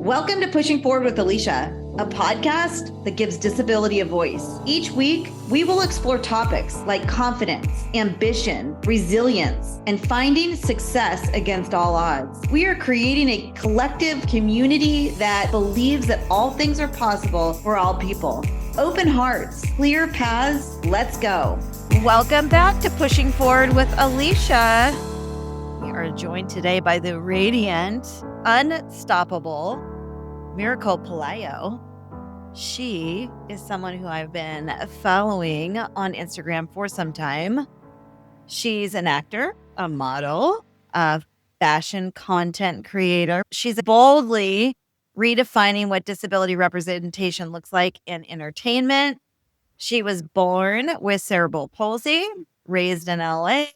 Welcome to Pushing Forward with Alycia, a podcast that gives disability a voice. Each week, we will explore topics like confidence, ambition, resilience, and finding success against all odds. We are creating a collective community that believes that all things are possible for all people. Open hearts, clear paths, let's go. Welcome back to Pushing Forward with Alycia. We are joined today by the radiant, unstoppable Miracle Pelayo. She is someone who I've been following on Instagram for some time. She's an actor, a model, a fashion content creator. She's boldly redefining what disability representation looks like in entertainment. She was born with cerebral palsy, raised in LA.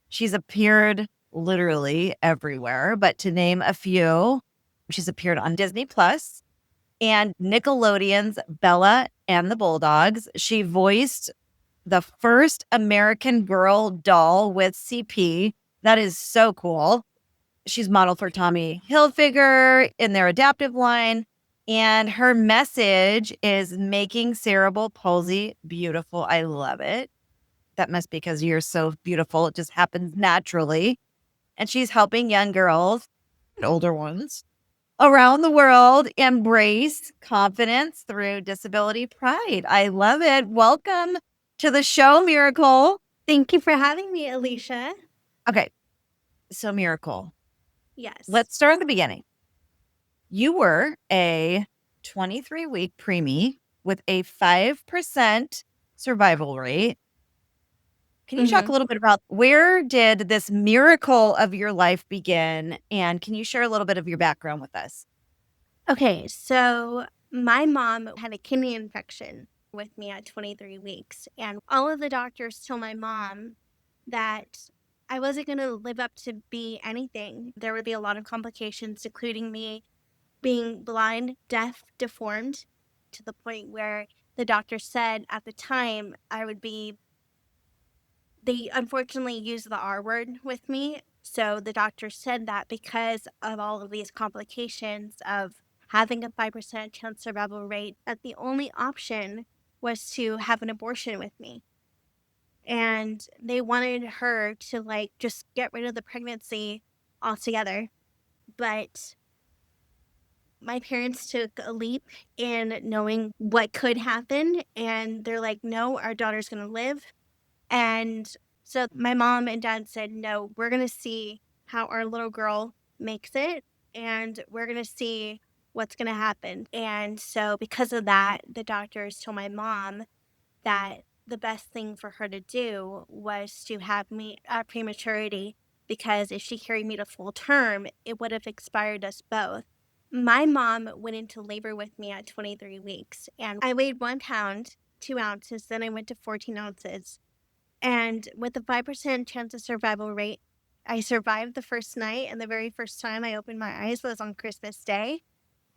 She's appeared literally everywhere, but to name a few, she's appeared on Disney Plus and Nickelodeon's Bella and the Bulldogs. She voiced the first American Girl doll with CP. That is so cool. She's modeled for Tommy Hilfiger in their adaptive line. And her message is making cerebral palsy beautiful. I love it. That must be because you're so beautiful. It just happens naturally. And she's helping young girls and older ones around the world embrace confidence through disability pride. I love it. Welcome to the show, Miracle. Thank you for having me, Alycia. Okay. So, Miracle. Yes. Let's start at the beginning. You were a 23-week preemie with a 5% survival rate. Can you talk a little bit about where did this miracle of your life begin? And can you share a little bit of your background with us? Okay, so my mom had a kidney infection with me at 23 weeks. And all of the doctors told my mom that I wasn't going to live up to be anything. There would be a lot of complications, including me being blind, deaf, deformed, to the point where the doctor said at the time they unfortunately used the R word with me. So the doctor said that because of all of these complications of having a 5% chance survival rate, that the only option was to have an abortion with me. And they wanted her to just get rid of the pregnancy altogether. But my parents took a leap in knowing what could happen. And they're like, no, our daughter's going to live. And so my mom and dad said, no, we're going to see how our little girl makes it. And we're going to see what's going to happen. And so because of that, the doctors told my mom that the best thing for her to do was to have me at prematurity, because if she carried me to full term, it would have expired us both. My mom went into labor with me at 23 weeks, and I weighed 1 pound, 2 ounces, then I went to 14 ounces. And with a 5% chance of survival rate, I survived the first night, and the very first time I opened my eyes was on Christmas Day.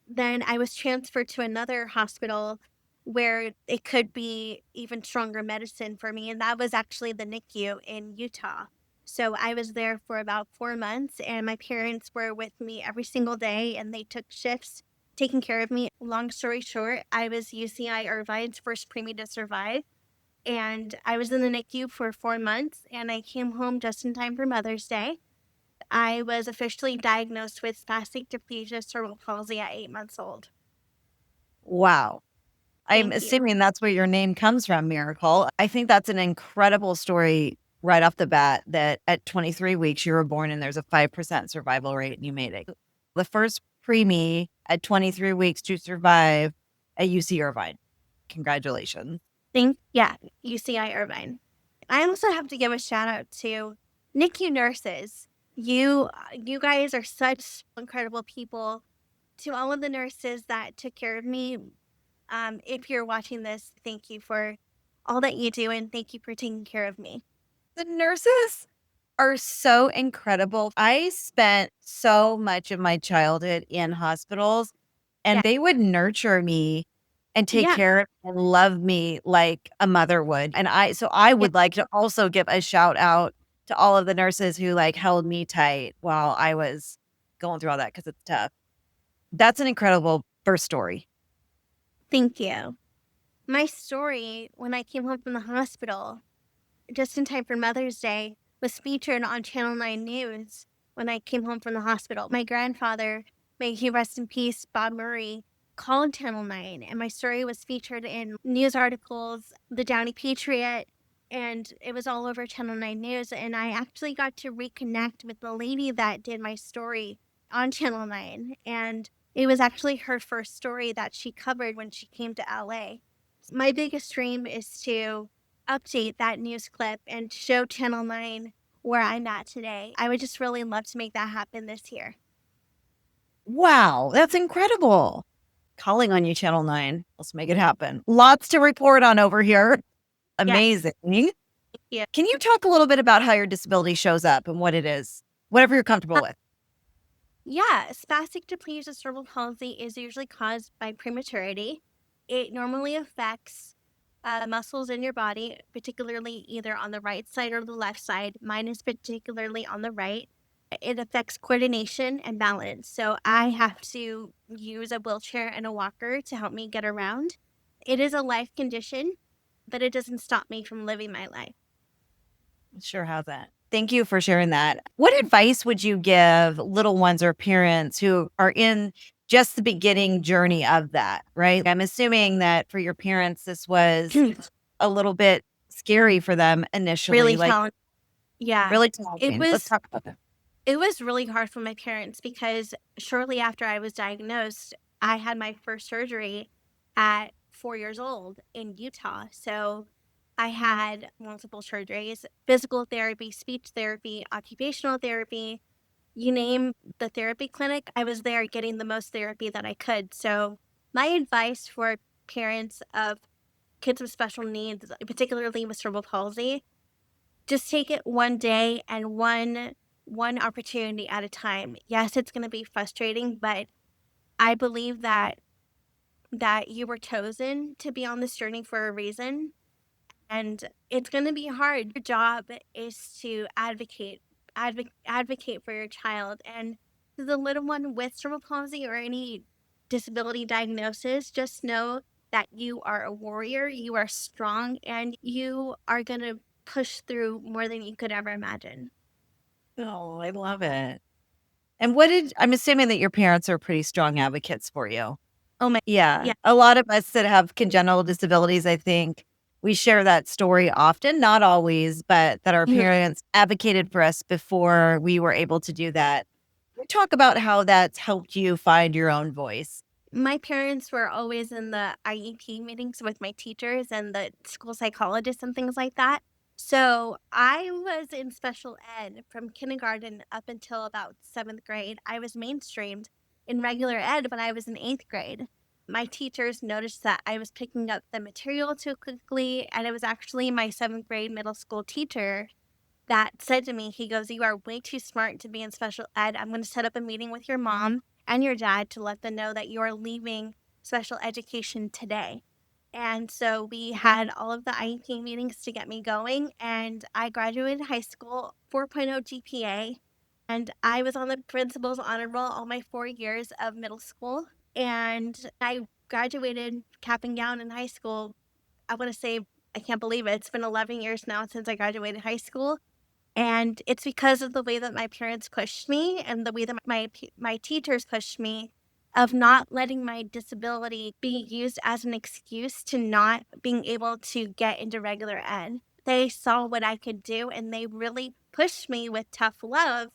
Then I was transferred to another hospital where it could be even stronger medicine for me, and that was actually the NICU in Utah. So I was there for about 4 months, and my parents were with me every single day, and they took shifts taking care of me. Long story short, I was UCI Irvine's first preemie to survive. And I was in the NICU for 4 months, and I came home just in time for Mother's Day. I was officially diagnosed with spastic diplegia cerebral palsy at 8 months old. Wow. I'm Thank you. assuming that's where your name comes from, Miracle. I think that's an incredible story right off the bat, that at 23 weeks you were born and there's a 5% survival rate and you made it. The first preemie at 23 weeks to survive at UC Irvine. Congratulations. UCI Irvine. I also have to give a shout out to NICU nurses. You guys are such incredible people. To all of the nurses that took care of me, if you're watching this, thank you for all that you do, and thank you for taking care of me. The nurses are so incredible. I spent so much of my childhood in hospitals, and they would nurture me and take care of and love me like a mother would. And I would like to also give a shout out to all of the nurses who held me tight while I was going through all that, because it's tough. That's an incredible birth story. Thank you. My story, when I came home from the hospital, just in time for Mother's Day, was featured on Channel 9 News when I came home from the hospital. My grandfather, may he rest in peace, Bob Murray, called Channel 9, and my story was featured in news articles, the Downey Patriot, and it was all over Channel 9 News. And I actually got to reconnect with the lady that did my story on Channel 9. And it was actually her first story that she covered when she came to LA. My biggest dream is to update that news clip and show Channel 9 where I'm at today. I would just really love to make that happen this year. Wow, that's incredible. Calling on you, Channel 9. Let's make it happen. Lots to report on over here. Amazing. Yeah. Can you talk a little bit about how your disability shows up and what it is? Whatever you're comfortable with. Yeah, spastic diplegia cerebral palsy is usually caused by prematurity. It normally affects muscles in your body, particularly either on the right side or the left side. Mine is particularly on the right. It affects coordination and balance. So I have to use a wheelchair and a walker to help me get around. It is a life condition, but it doesn't stop me from living my life. Sure hasn't. Thank you for sharing that. What advice would you give little ones or parents who are in just the beginning journey of that, right? I'm assuming that for your parents, this was a little bit scary for them initially. Really challenging. Yeah. Really challenging. Let's talk about that. It was really hard for my parents because shortly after I was diagnosed, I had my first surgery at 4 years old in Utah. So I had multiple surgeries, physical therapy, speech therapy, occupational therapy, you name the therapy clinic, I was there getting the most therapy that I could. So my advice for parents of kids with special needs, particularly with cerebral palsy, just take it one day and one opportunity at a time. Yes, it's going to be frustrating, but I believe that you were chosen to be on this journey for a reason, and it's going to be hard. Your job is to advocate for your child, and to the little one with cerebral palsy or any disability diagnosis, just know that you are a warrior, you are strong, and you are going to push through more than you could ever imagine. Oh, I love it. And I'm assuming that your parents are pretty strong advocates for you. Oh my, Yeah. yeah. A lot of us that have congenital disabilities, I think we share that story often, not always, but that our Mhm. parents advocated for us before we were able to do that. Can you talk about how that's helped you find your own voice? My parents were always in the IEP meetings with my teachers and the school psychologists and things like that. So I was in special ed from kindergarten up until about 7th grade. I was mainstreamed in regular ed when I was in 8th grade. My teachers noticed that I was picking up the material too quickly, and it was actually my 7th grade middle school teacher that said to me, he goes, "You are way too smart to be in special ed. I'm going to set up a meeting with your mom and your dad to let them know that you are leaving special education today." And so we had all of the IEP meetings to get me going, and I graduated high school 4.0 GPA, and I was on the principal's honor roll all my 4 years of middle school, and I graduated cap and gown in high school. I want to say, I can't believe it. It's been 11 years now since I graduated high school, and it's because of the way that my parents pushed me and the way that my teachers pushed me, of not letting my disability be used as an excuse to not being able to get into regular ed. They saw what I could do and they really pushed me with tough love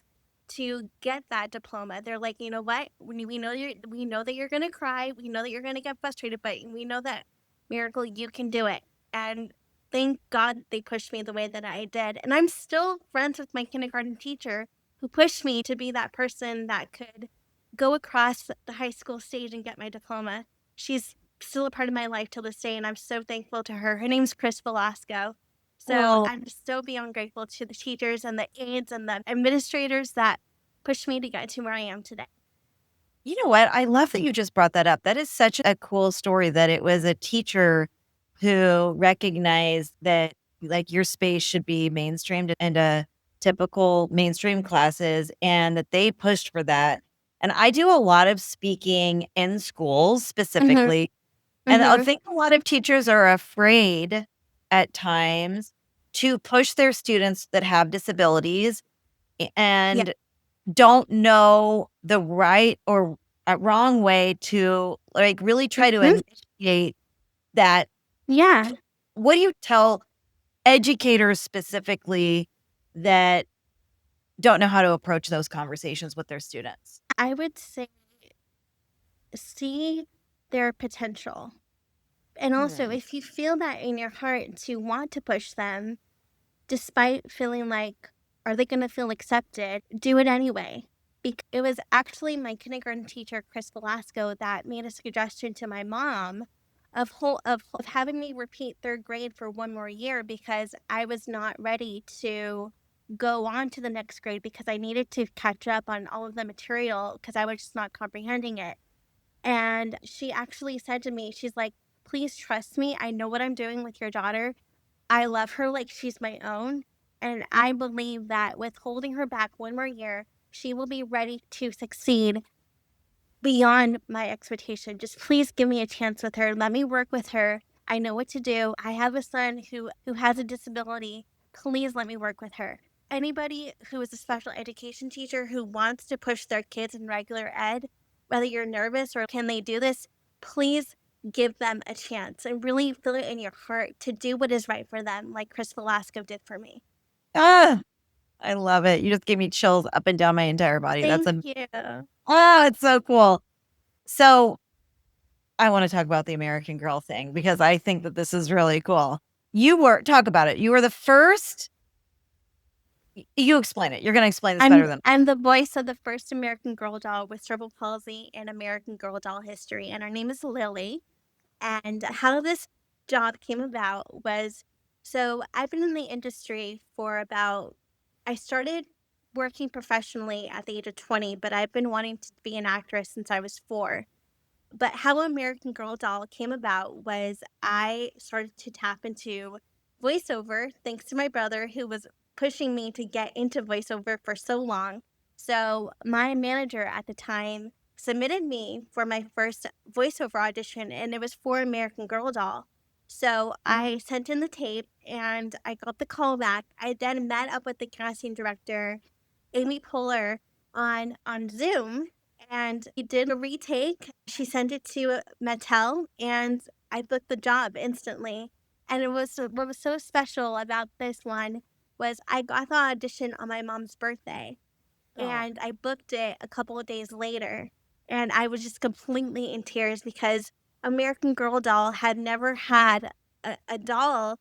to get that diploma. They're like, "You know what? We know that you're going to cry. We know that you're going to get frustrated, but we know that, Miracle, you can do it." And thank God they pushed me the way that I did. And I'm still friends with my kindergarten teacher who pushed me to be that person that could go across the high school stage and get my diploma. She's still a part of my life till this day, and I'm so thankful to her. Her name's Chris Velasco. So Well, I'm so beyond grateful to the teachers and the aides and the administrators that pushed me to get to where I am today. you know what? I love that you just brought that up. That is such a cool story that it was a teacher who recognized that like your space should be mainstreamed into typical mainstream classes and that they pushed for that. And I do a lot of speaking in schools Mm-hmm. specifically. And I Mm-hmm. think a lot of teachers are afraid at times to push their students that have disabilities Yeah. and don't know the right or wrong way to like really try to Mm-hmm. initiate that. Yeah. What do you tell educators specifically that don't know how to approach those conversations with their students? I would say see their potential. And also, Hmm. if you feel that in your heart to want to push them, despite feeling like, are they going to feel accepted? Do it anyway. Because it was actually my kindergarten teacher, Chris Velasco, that made a suggestion to my mom of having me repeat third grade for one more year because I was not ready to go on to the next grade because I needed to catch up on all of the material because I was just not comprehending it. And she actually said to me, she's like, please trust me. I know what I'm doing with your daughter. I love her like she's my own. And I believe that with holding her back one more year, she will be ready to succeed beyond my expectation. Just please give me a chance with her. Let me work with her. I know what to do. I have a son who has a disability. Please let me work with her. Anybody who is a special education teacher who wants to push their kids in regular ed, whether you're nervous or can they do this, please give them a chance and really feel it in your heart to do what is right for them, like Chris Velasco did for me. Ah, I love it. You just gave me chills up and down my entire body. Thank you. It's so cool. So I want to talk about the American Girl thing because I think that this is really cool. Talk about it. You were the first. You explain it. You're going to explain this better than. I'm the voice of the first American Girl doll with cerebral palsy in American Girl doll history, and her name is Lily. And how this job came about was so I've been in the industry for about, I started working professionally at the age of 20, but I've been wanting to be an actress since I was 4. But how American Girl doll came about was I started to tap into voiceover thanks to my brother who was pushing me to get into voiceover for so long. So my manager at the time submitted me for my first voiceover audition and it was for American Girl doll. So I sent in the tape and I got the call back. I then met up with the casting director, Amy Poehler, on Zoom, and we did a retake. She sent it to Mattel, and I booked the job instantly. And what was so special about this one was I got the audition on my mom's birthday, Oh, and I booked it a couple of days later. And I was just completely in tears because American Girl doll had never had a doll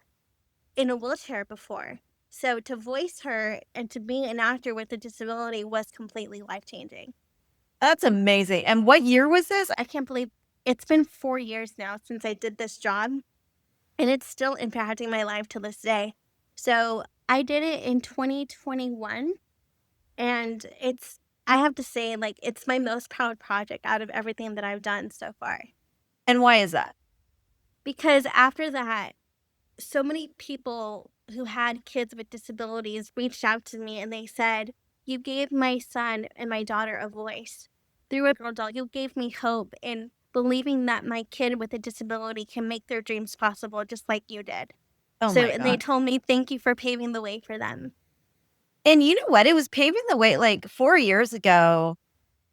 in a wheelchair before. So to voice her and to be an actor with a disability was completely life changing. that's amazing. And what year was this? I can't believe it's been 4 years now since I did this job, and it's still impacting my life to this day. So I did it in 2021, and I have to say, like, it's my most proud project out of everything that I've done so far. And why is that? Because after that, so many people who had kids with disabilities reached out to me and they said, you gave my son and my daughter a voice. Through a girl doll, you gave me hope in believing that my kid with a disability can make their dreams possible just like you did. Oh So, my and they God. told me, thank you for paving the way for them. And you know what? It was paving the way like 4 years ago.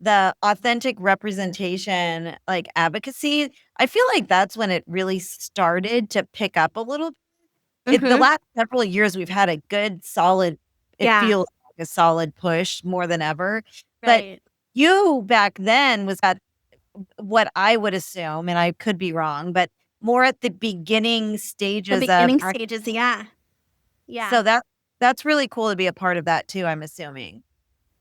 The authentic representation, like advocacy, I feel like that's when it really started to pick up a little. The Mm-hmm. last several years, we've had a good, solid, it Yeah, feels like a solid push more than ever. But right. you back then was at what I would assume, and I could be wrong, but more at the beginning The stages of beginning stages, yeah. Yeah. so that's really cool to be a part of that too, I'm assuming.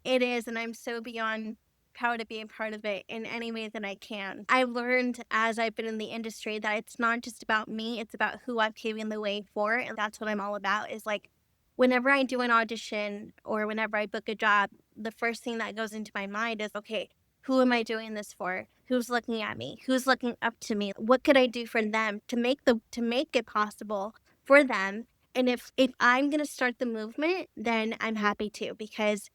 It is, and I'm so beyond proud to be a part of it in any way that I can. I've learned as I've been in the industry that it's not just about me, it's about who I'm paving the way for. And that's what I'm all about is like whenever I do an audition or whenever I book a job, the first thing that goes into my mind is okay, who am I doing this for? Who's looking at me? Who's looking up to me? What could I do for them to make it possible for them? And if I'm gonna start the movement, then I'm happy to because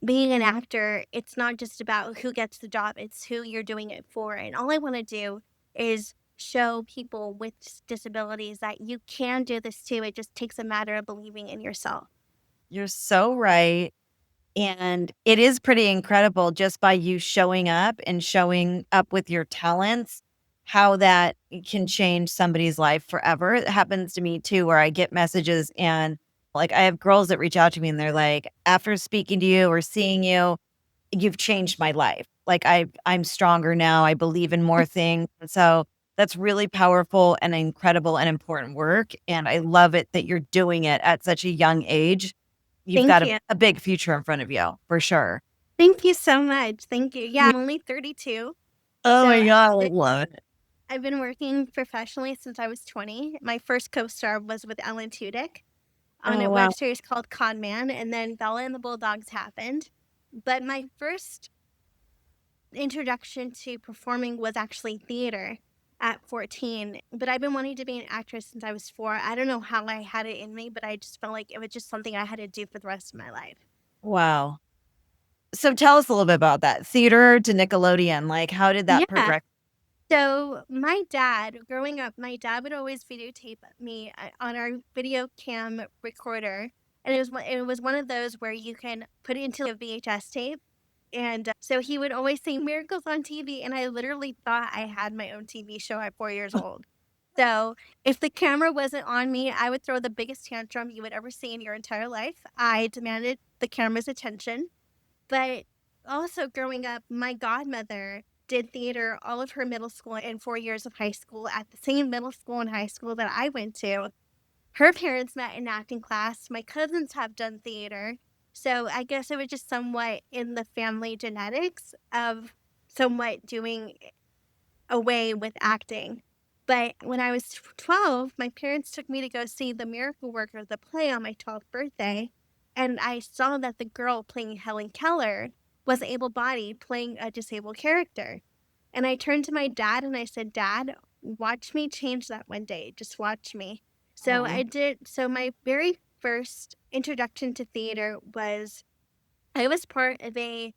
being an actor, it's not just about who gets the job, it's who you're doing it for. And all I want to do is show people with disabilities that you can do this too. It just takes a matter of believing in yourself. You're so right. And it is pretty incredible just by you showing up and showing up with your talents, how that can change somebody's life forever. It happens to me too, where I get messages and like I have girls that reach out to me and they're like, after speaking to you or seeing you, you've changed my life. Like I'm stronger now. I believe in more things. And so that's really powerful and incredible and important work. And I love it that you're doing it at such a young age. You've Thank got you. a big future in front of you for sure. Thank you so much. Thank you. Yeah, I'm only 32. Oh So my God, I love it. I've been working professionally since I was 20. My first co-star was with Ellen Tudyk on Oh a wow. web series called Con Man, and then Bella and the Bulldogs happened. But my first introduction to performing was actually theater at 14. But I've been wanting to be an actress since I was 4. I don't know how I had it in me, but I just felt like it was just something I had to do for the rest of my life. Wow. So tell us a little bit about that. Theater to Nickelodeon. Like how did that Yeah. progress? So my dad, growing up, my dad would always videotape me on our video cam recorder, and it was one of those where you can put it into a VHS tape. And so he would always say miracles on TV, and I literally thought I had my own TV show at 4 years old. So if the camera wasn't on me, I would throw the biggest tantrum you would ever see in your entire life. I demanded the camera's attention. But also growing up, my godmother did theater all of her middle school and 4 years of high school at the same middle school and high school that I went to. Her parents met in acting class. My cousins have done theater. So I guess it was just somewhat in the family genetics of somewhat doing away with acting. But when I was 12, my parents took me to go see The Miracle Worker, the play, on my 12th birthday. And I saw that the girl playing Helen Keller was able bodied playing a disabled character. And I turned to my dad and I said, Dad, watch me change that one day. Just watch me. So Oh, I did. So my very first introduction to theater was I was part of a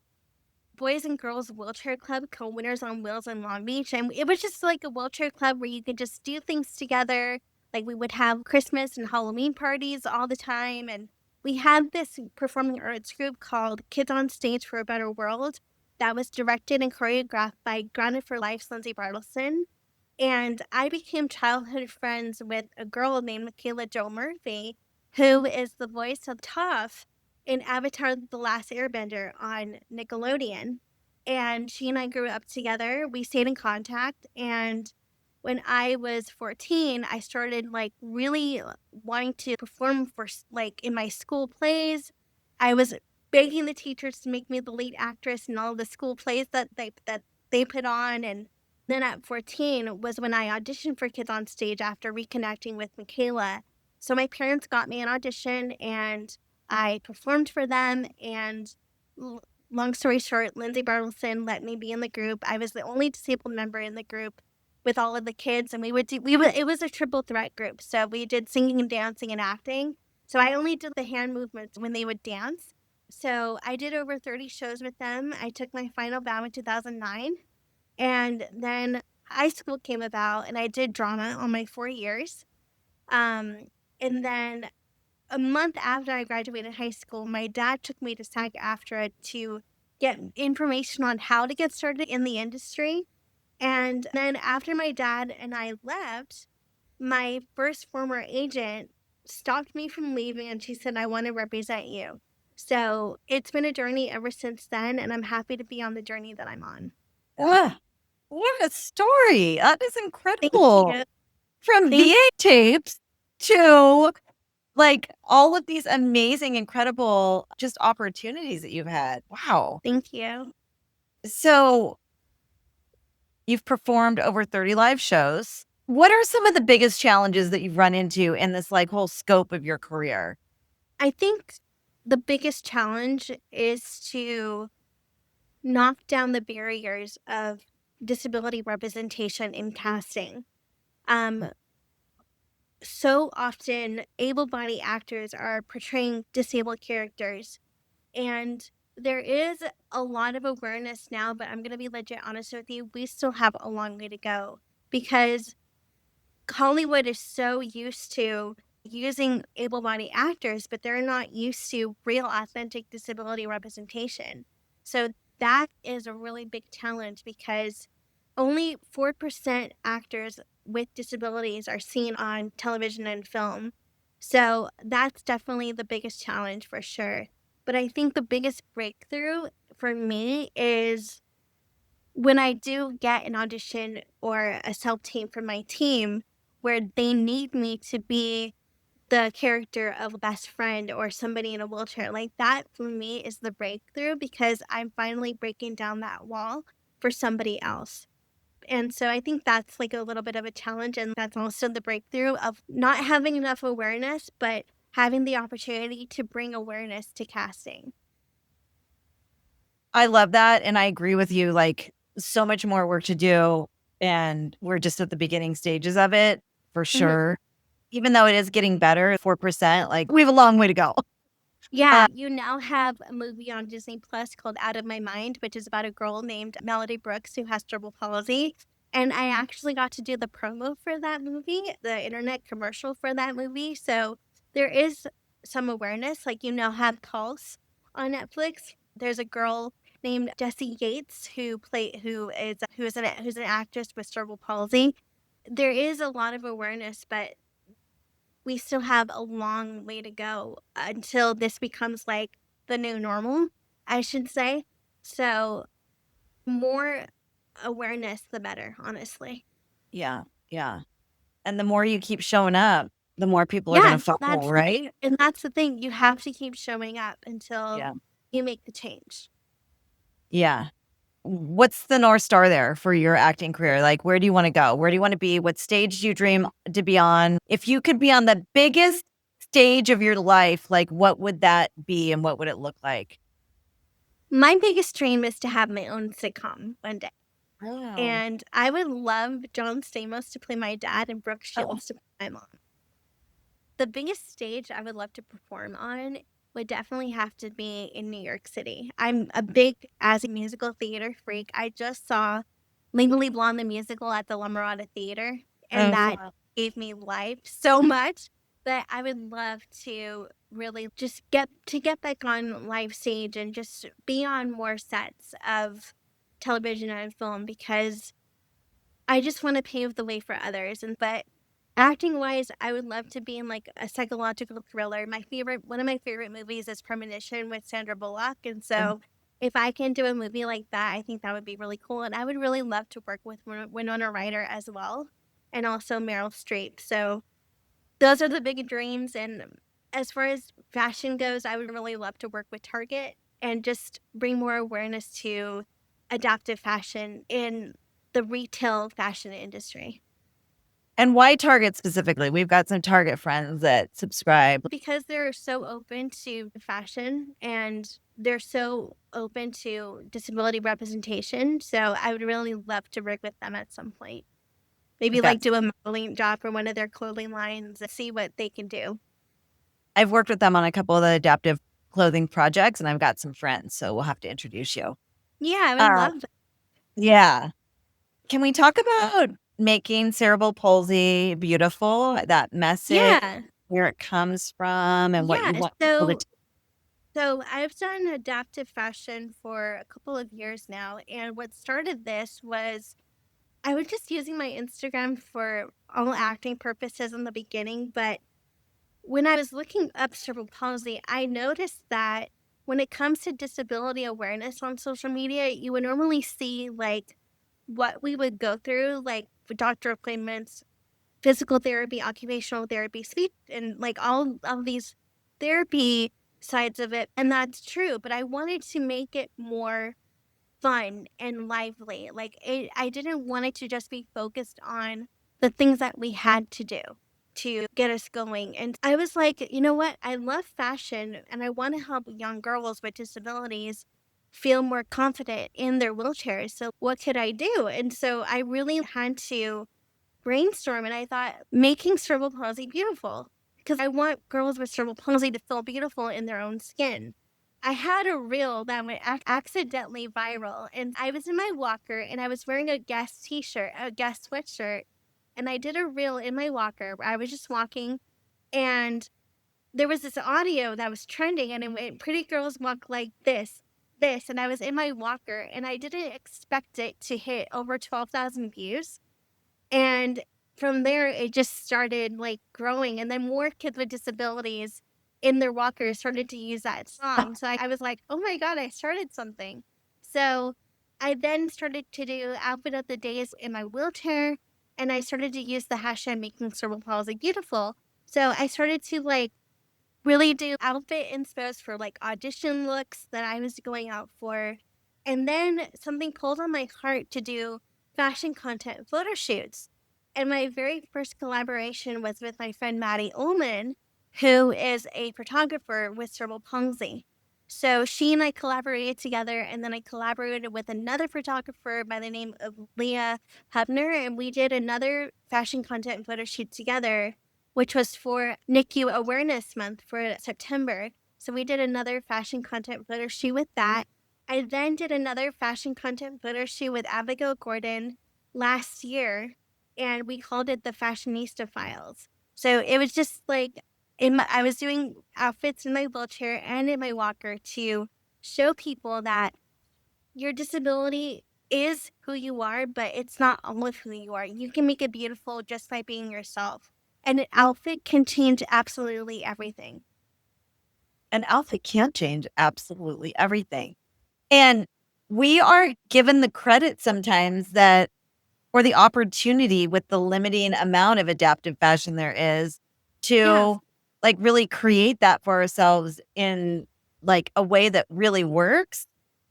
Boys and Girls Wheelchair Club, co-winners on Wheels in Long Beach, and it was just like a wheelchair club where you could just do things together. Like, we would have Christmas and Halloween parties all the time, and we had this performing arts group called Kids on Stage for a Better World that was directed and choreographed by Grounded for Life's Lindsay Bartleson. And I became childhood friends with a girl named Michaela Jo Murphy, who is the voice of Toph in Avatar: The Last Airbender on Nickelodeon. And she and I grew up together. We stayed in contact. And when I was 14, I started like really wanting to perform for like in my school plays. I was begging the teachers to make me the lead actress in all the school plays that they put on. And then at 14 was when I auditioned for Kids on Stage after reconnecting with Michaela. So my parents got me an audition and I performed for them. And long story short, Lindsay Bartleson let me be in the group. I was the only disabled member in the group with all of the kids, and it was a triple threat group. So we did singing and dancing and acting. So I only did the hand movements when they would dance. So I did over 30 shows with them. I took my final bow in 2009. And then high school came about, and I did drama on my 4 years. Um, and then a month after I graduated high school, my dad took me to SAG-AFTRA to get information on how to get started in the industry. And then after my dad and I left, my first former agent stopped me from leaving and she said, I want to represent you. So it's been a journey ever since then, and I'm happy to be on the journey that I'm on. ah, what a story. That is Thank incredible. you. From Thank, VA tapes to like all of these amazing, incredible just opportunities that you've had. Wow. thank you. So you've performed over 30 live shows. What are some of the biggest challenges that you've run into in this like whole scope of your career? I think the biggest challenge is to knock down the barriers of disability representation in casting. Um, so often, able bodied actors are portraying disabled characters, and There is a lot of awareness now, but I'm going to be legit honest with you. We still have a long way to go because Hollywood is so used to using able bodied actors, but they're not used to real, authentic disability representation. So that is a really big challenge because only 4% actors with disabilities are seen on television and film. So that's definitely the biggest challenge for sure. But I think the biggest breakthrough for me is when I do get an audition or a self tape from my team where they need me to be the character of a best friend or somebody in a wheelchair, like that for me is the breakthrough because I'm finally breaking down that wall for somebody else. And so I think that's like a little bit of a challenge. And that's also the breakthrough of not having enough awareness, but having the opportunity to bring awareness to casting. I love that, and I agree with you, like, so much more work to do, and we're just at the beginning stages of it, for Mhm. sure. Even though it is getting better, 4%, like, we have a long way to go. Yeah, Uh, you now have a movie on Disney Plus called Out of My Mind, which is about a girl named Melody Brooks who has cerebral palsy. And I actually got to do the promo for that movie, the internet commercial for that movie. So there is some awareness. Like you now have Pulse on Netflix. There's a girl named Jessie Yates who's an actress with cerebral palsy. There is a lot of awareness, but we still have a long way to go until this becomes like the new normal, I should say. So, more awareness, the better, honestly. yeah, yeah, and the more you keep showing up, the more people are Yeah, gonna follow, that's right? and that's the thing. You have to keep showing up until Yeah, you make the change. yeah. What's the North Star there for your acting career? Like, where do you wanna go? Where do you wanna be? What stage do you dream to be on? If you could be on the biggest stage of your life, like, what would that be and what would it look like? My biggest dream is to have my own sitcom one day. Oh. And I would love John Stamos to play my dad and Brooke Oh. Shields to play my mom. The biggest stage I would love to perform on would definitely have to be in New York City. I'm a big as a musical theater freak. I just saw Legally Blonde the musical at the La Mirada Theater, and Oh, that wow. gave me life so much that I would love to really just get back on live stage and just be on more sets of television and film because I just wanna pave the way for others, and but acting-wise, I would love to be in, like, a psychological thriller. One of my favorite movies is Premonition with Sandra Bullock, and so if I can do a movie like that, I think that would be really cool, and I would really love to work with Winona Ryder as well, and also Meryl Streep, so those are the big dreams, and as far as fashion goes, I would really love to work with Target and just bring more awareness to adaptive fashion in the retail fashion industry. And why Target specifically? We've got some Target friends that subscribe. Because they're so open to fashion and they're so open to disability representation, so I would really love to work with them at some point. Maybe, I've got like, do a modeling job for one of their clothing lines and see what they can do. I've worked with them on a couple of the adaptive clothing projects, and I've got some friends, so we'll have to introduce you. Yeah, I would Uh, love that. yeah. Can we talk about making cerebral palsy beautiful? That message, Yeah. where it comes from, and what you Yeah, want people to so so I've done adaptive fashion for a couple of years now, and what started this was I was just using my Instagram for all acting purposes in the beginning, but when I was looking up cerebral palsy, I noticed that when it comes to disability awareness on social media, you would normally see like what we would go through, like for doctor appointments, physical therapy, occupational therapy, speech, and like all of these therapy sides of it. And that's true, but I wanted to make it more fun and lively. I didn't want it to just be focused on the things that we had to do to get us going. And I was like, you know what? I love fashion and I want to help young girls with disabilities feel more confident in their wheelchairs. So what could I do? And so I really had to brainstorm and I thought making cerebral palsy beautiful because I want girls with cerebral palsy to feel beautiful in their own skin. I had a reel that went accidentally viral, and I was in my walker and I was wearing a Guess t-shirt, a Guess sweatshirt, and I did a reel in my walker where I was just walking, and there was this audio that was trending, and it went, "Pretty girls walk like this," and I was in my walker, and I didn't expect it to hit over 12,000 views. And from there, it just started like growing. And then more kids with disabilities in their walkers started to use that song. So I was like, oh my God, I started something. So I then started to do outfit of the days in my wheelchair. And I started to use the hashtag making cerebral palsy beautiful. So I started to like really do outfit inspos for like audition looks that I was going out for. And then something pulled on my heart to do fashion content photo shoots. And my very first collaboration was with my friend Maddie Ullman, who is a photographer with cerebral palsy. So she and I collaborated together, and then I collaborated with another photographer by the name of Leah Hubner, and we did another fashion content photo shoot together, which was for NICU Awareness Month for September. So we did another fashion content photo shoot with that. I then did another fashion content photo shoot with Abigail Gordon last year, and we called it the Fashionista Files. So it was just like I was doing outfits in my wheelchair and in my walker to show people that your disability is who you are, but it's not all of who you are. You can make it beautiful just by being yourself. And an outfit can change absolutely everything. An outfit can change absolutely everything. And we are given the credit sometimes that, or the opportunity with the limiting amount of adaptive fashion there is to like really create that for ourselves in like a way that really works.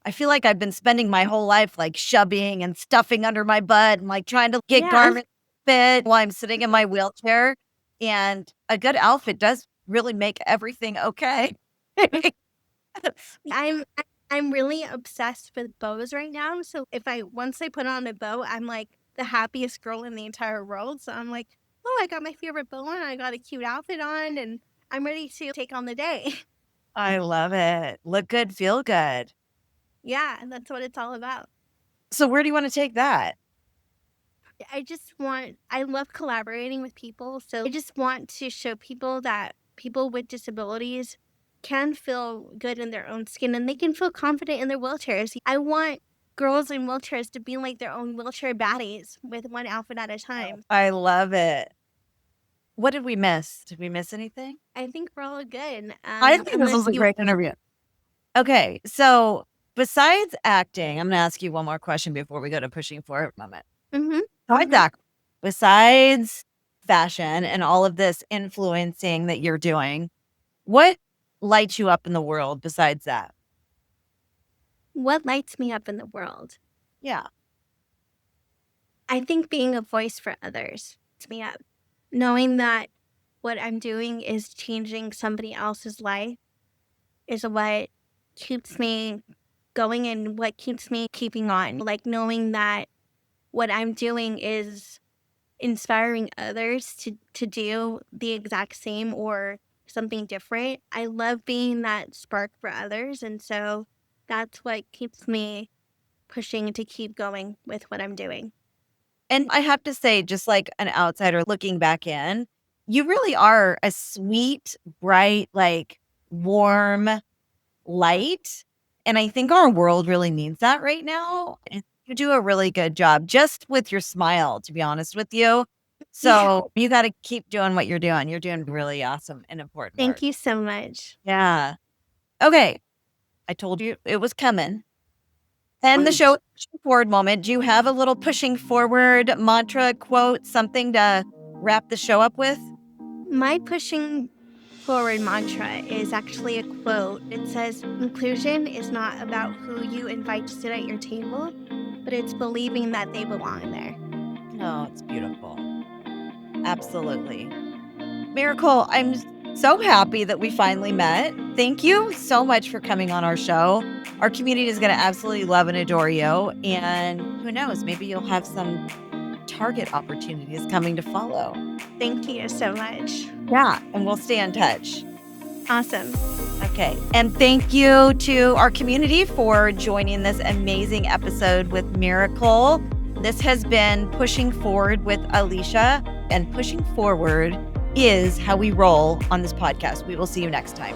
I feel like I've been spending my whole life like shoving and stuffing under my butt and like trying to get garments fit while I'm sitting in my wheelchair. And a good outfit does really make everything okay. I'm really obsessed with bows right now. So once I put on a bow, I'm like the happiest girl in the entire world. So I'm like, oh, I got my favorite bow on, I got a cute outfit on, and I'm ready to take on the day. I love it. Look good, feel good. Yeah, and that's what it's all about. So where do you want to take that? I love collaborating with people. So I just want to show people that people with disabilities can feel good in their own skin and they can feel confident in their wheelchairs. I want girls in wheelchairs to be like their own wheelchair baddies with one outfit at a time. I love it. What did we miss? Did we miss anything? I think we're all good. I think this was a great interview. Okay, so besides acting, I'm going to ask you one more question before we go to pushing forward moment. Besides fashion and all of this influencing that you're doing, what lights you up in the world besides that? What lights me up in the world? Yeah. I think being a voice for others lights me up. Knowing that what I'm doing is changing somebody else's life is what keeps me going and what keeps me keeping on. Like knowing that what I'm doing is inspiring others to do the exact same or something different. I love being that spark for others. And so that's what keeps me pushing to keep going with what I'm doing. And I have to say, just like an outsider looking back in, you really are a sweet, bright, like warm light. And I think our world really needs that right now. And you do a really good job just with your smile, to be honest with you. So you got to keep doing what you're doing. You're doing really awesome and important work. Thank you so much. Yeah. Okay. I told you it was coming. And the show forward moment. Do you have a little pushing forward mantra, quote, something to wrap the show up with? My pushing forward mantra is actually a quote. It says, inclusion is not about who you invite to sit at your table, but it's believing that they belong there. Oh, it's beautiful. Absolutely. Miracle, I'm so happy that we finally met. Thank you so much for coming on our show. Our community is going to absolutely love and adore you. And who knows, maybe you'll have some target opportunities coming to follow. Thank you so much. Yeah, and we'll stay in touch. Awesome. Okay. And thank you to our community for joining this amazing episode with Miracle. This has been Pushing Forward with Alycia, and pushing forward is how we roll on this podcast. We will see you next time.